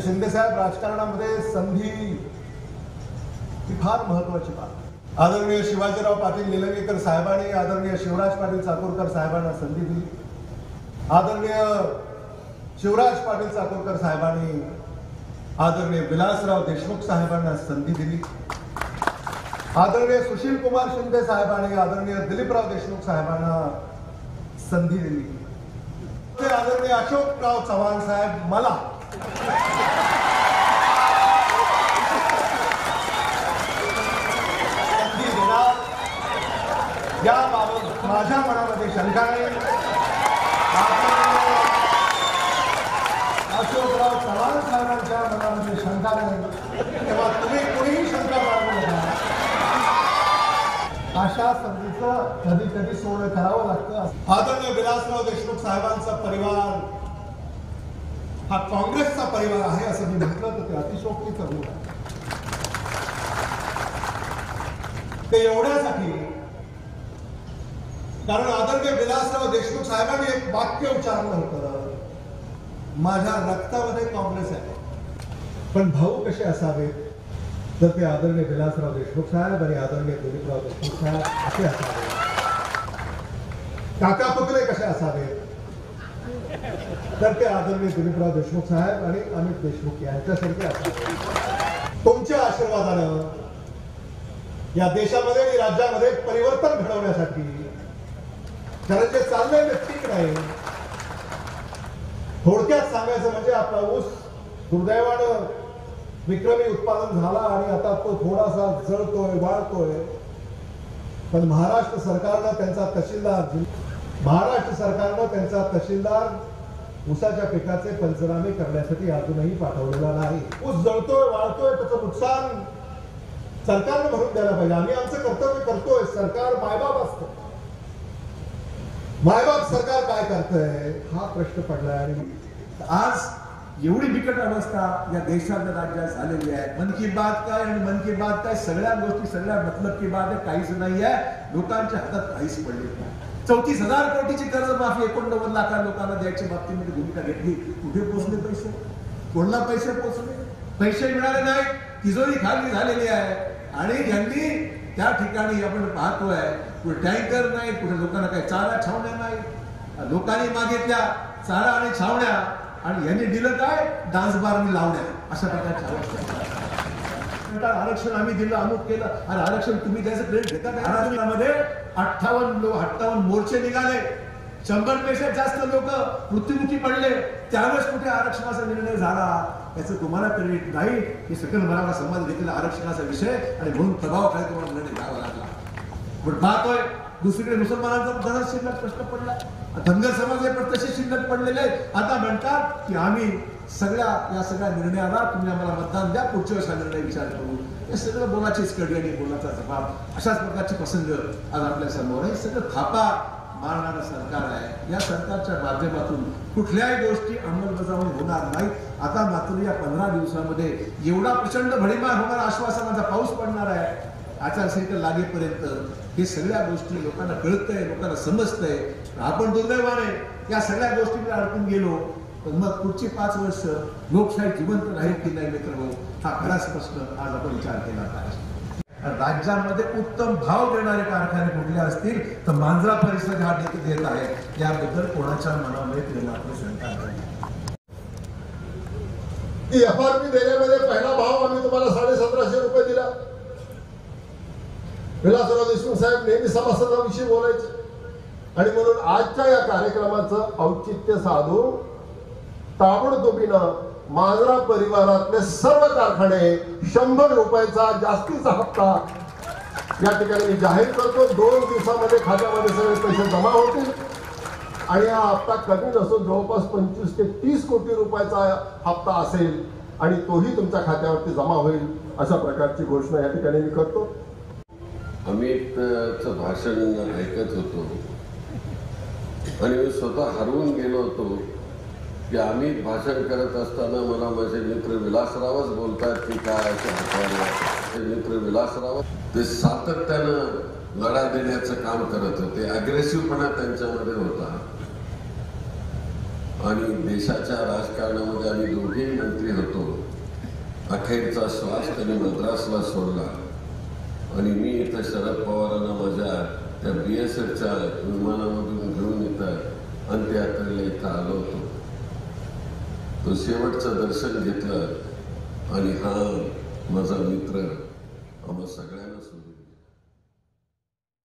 शिंदे साहेब राजकारणामध्ये संधी ही फार महत्वाची बाब। आदरणीय शिवाजीराव पाटील निलंगेकर साहेबांनी आदरणीय शिवराज पाटील चाकूरकर साहेबांना संधी दिली। आदरणीय शिवराज पाटील चाकूरकर साहेबांनी आदरणीय विलासराव देशमुख साहेबांना संधी दिली। आदरणीय सुशील कुमार शिंदे साहेबांनी आदरणीय दिलीपराव देशमुख साहेबांना संधी दिली। आदरणीय अशोकराव चव्हाण साहेब मला संधी देणार याबाबत माझ्या मनामध्ये शंका नाही। अशोकराव चव्हाण साहेबांच्या मनामध्ये शंका नाही, तेव्हा तुम्ही कोणीही शंका बाळगू नका। अशा संधीचं कधी कधी सोडं करावं लागतं। आदरणीय विलासराव देशमुख साहेबांचा परिवार हा काँग्रेसचा परिवार आहे असं मी म्हटलं तर ते अतिशयोक्ती करू नका। ते एवढ्यासाठी कारण आदरणीय विलासराव देशमुख साहेबांनी एक वाक्य उच्चारलं होतं, माझ्या रक्तामध्ये काँग्रेस आहे। पण भाऊ कसे असावेत तर ते आदरणीय विलासराव देशमुख साहेब आणि आदरणीय दिलीपराव देशमुख साहेब असे असावेत। काका पुतळे कसे असावेत तर ते आदरणीय दिलीपराव देशमुख साहेब आणि अमित देशमुख यांच्यासारखे असावेत। तुमच्या आशीर्वादानं या देशामध्ये आणि राज्यामध्ये परिवर्तन घडवण्यासाठी कारण जे चाललंय ते ठीक नाही। थोडक्यात सांगायचं म्हणजे आपला ऊस दुर्दैवानं विक्रमी उत्पादन झाला आणि आता तो थोडासा जळतोय वाढतोय। पण महाराष्ट्र सरकारनं त्यांचा तहसीलदार ऊसाच्या पिकाचे पंचनामे करण्यासाठी अजूनही पाठवलेला नाही। ऊस जळतोय वाढतोय त्याचं नुकसान सरकारनं भरून द्यायला पाहिजे। आम्ही आमचं कर्तव्य करतोय। सरकार मायबाप असतं, मायबाप सरकार काय करतंय हा प्रश्न पडलाय। आणि आज एवढी बिकट अवस्था या देशाच्या राज्यात झालेली आहे। मन की बात काय आणि मन की बात काय सगळ्या गोष्टी सगळ्या मतलब की बात आहे, काहीच नाही आहे। लोकांच्या हातात काहीच पडले नाही। 34,000 कोटीची कर्जमाफी 89 लाख लोकांना द्यायची बाबतीमध्ये भूमिका घेतली। कुठे पोहोचले पैसे? कोणला पैसे पोहोचले? पैसे मिळाले नाही, तिजोरी खाली झालेली आहे। आणि ज्यांनी त्या ठिकाणी आपण पाहतोय कुठे टँकर नाही, कुठे लोकांना काही चारा छावण्या नाही। लोकांनी मागितल्या चारा आणि छावण्या आणि यांनी दिलं काय डान्स बार लावण्या अशा प्रकारच्या। आरक्षण आम्ही दिलं अमुक केलं आणि आरक्षण तुम्ही द्यायचं क्रेडिट घेता काय? महाराष्ट्रामध्ये 58 मोर्चे निघाले, 100 पेक्षा जास्त लोक मृत्युमुखी पडले, त्यावेळेस कुठे आरक्षणाचा निर्णय झाला याचं तुम्हाला क्रेडिट नाही। हे सकल मराठा समाज घेतलेला आरक्षणाचा विषय आणि म्हणून प्रभावाखाली तुम्हाला निर्णय घ्यावा लागला। पण पाहतोय दुसरीकडे मुसलमानांचा तसाच शिल्लक प्रश्न पडला, धनगर समाज पण तसे शिल्लक पडलेले। आता म्हणतात की आम्ही या सगळ्या निर्णयाला तुम्ही आम्हाला मतदान द्या, पुढच्या वेळेस हा निर्णय विचार करू। हे सगळं बोलाचीच कडी आणि बोलाचा जबाब अशाच प्रकारचे प्रसंग आज आपल्या समोर आहे। सगळं थापा मारणारं सरकार आहे। या सरकारच्या माध्यमातून कुठल्याही गोष्टी अंमलबजावणी होणार नाही। आता मात्र या 15 दिवसामध्ये एवढा प्रचंड भडीमार होणार, आश्वासनाचा पाऊस पडणार आहे। आचारसंहिता लागेपर्यंत हे सगळ्या गोष्टी लोकांना कळतंय, लोकांना समजतंय। आपण दुर्दैवाने या सगळ्या गोष्टींना अडकून गेलो तर मग पुढची 5 वर्ष लोकशाही जिवंत राहील की नाही मित्रभाऊ, हा खराच प्रश्न आज आपण विचार केला पाहिजे। राज्यामध्ये उत्तम भाव देणारे कारखाने कुठले असतील तर मांजरा परिषद हा देत आहे, याबद्दल कोणाच्या मनामध्ये प्रेमाची शंका नाही। FRP देण्यामध्ये पहिला भाव आम्ही तुम्हाला 1750 रुपये दिला। विलासराव देशमुख साहेब नेहमी सभासदांविषयी बोलायचे आणि म्हणून आजच्या या कार्यक्रमाचं औचित्य साधून ताबडतोबीनं मांजरा परिवारातले सर्व कारखाने 100 रुपयाचा जास्तीचा हप्ता या ठिकाणी मी जाहीर करतो। 2 दिवसामध्ये खात्यामध्ये सगळे पैसे जमा होतील आणि हा हप्ता कमी नसून जवळपास 25 ते 30 कोटी रुपयाचा हप्ता असेल आणि तोही तुमच्या खात्यावरती जमा होईल अशा प्रकारची घोषणा या ठिकाणी मी करतो। अमितचं भाषण ऐकत होतो आणि मी स्वतः हरवून गेलो होतो की अमित भाषण करत असताना मला माझे मित्र विलासरावच बोलतात की काय असे हाताळले। मित्र विलासराव ते सातत्यानं लढा देण्याचं काम करत होते, अग्रेसिव्हपणा त्यांच्यामध्ये होता आणि देशाच्या राजकारणामध्ये आम्ही दोघेही मंत्री होतो. अखेरचा श्वास त्यांनी मद्रासला सोडला आणि मी इथं शरद पवारांना माझ्या त्या BSFच्या विमानामधून घेऊन इथं अंत्ययात्रेला इथं आलो होतो. तो शेवटचं दर्शन घेतलं आणि हा माझा मित्र आम्हा सगळ्यांना सोडून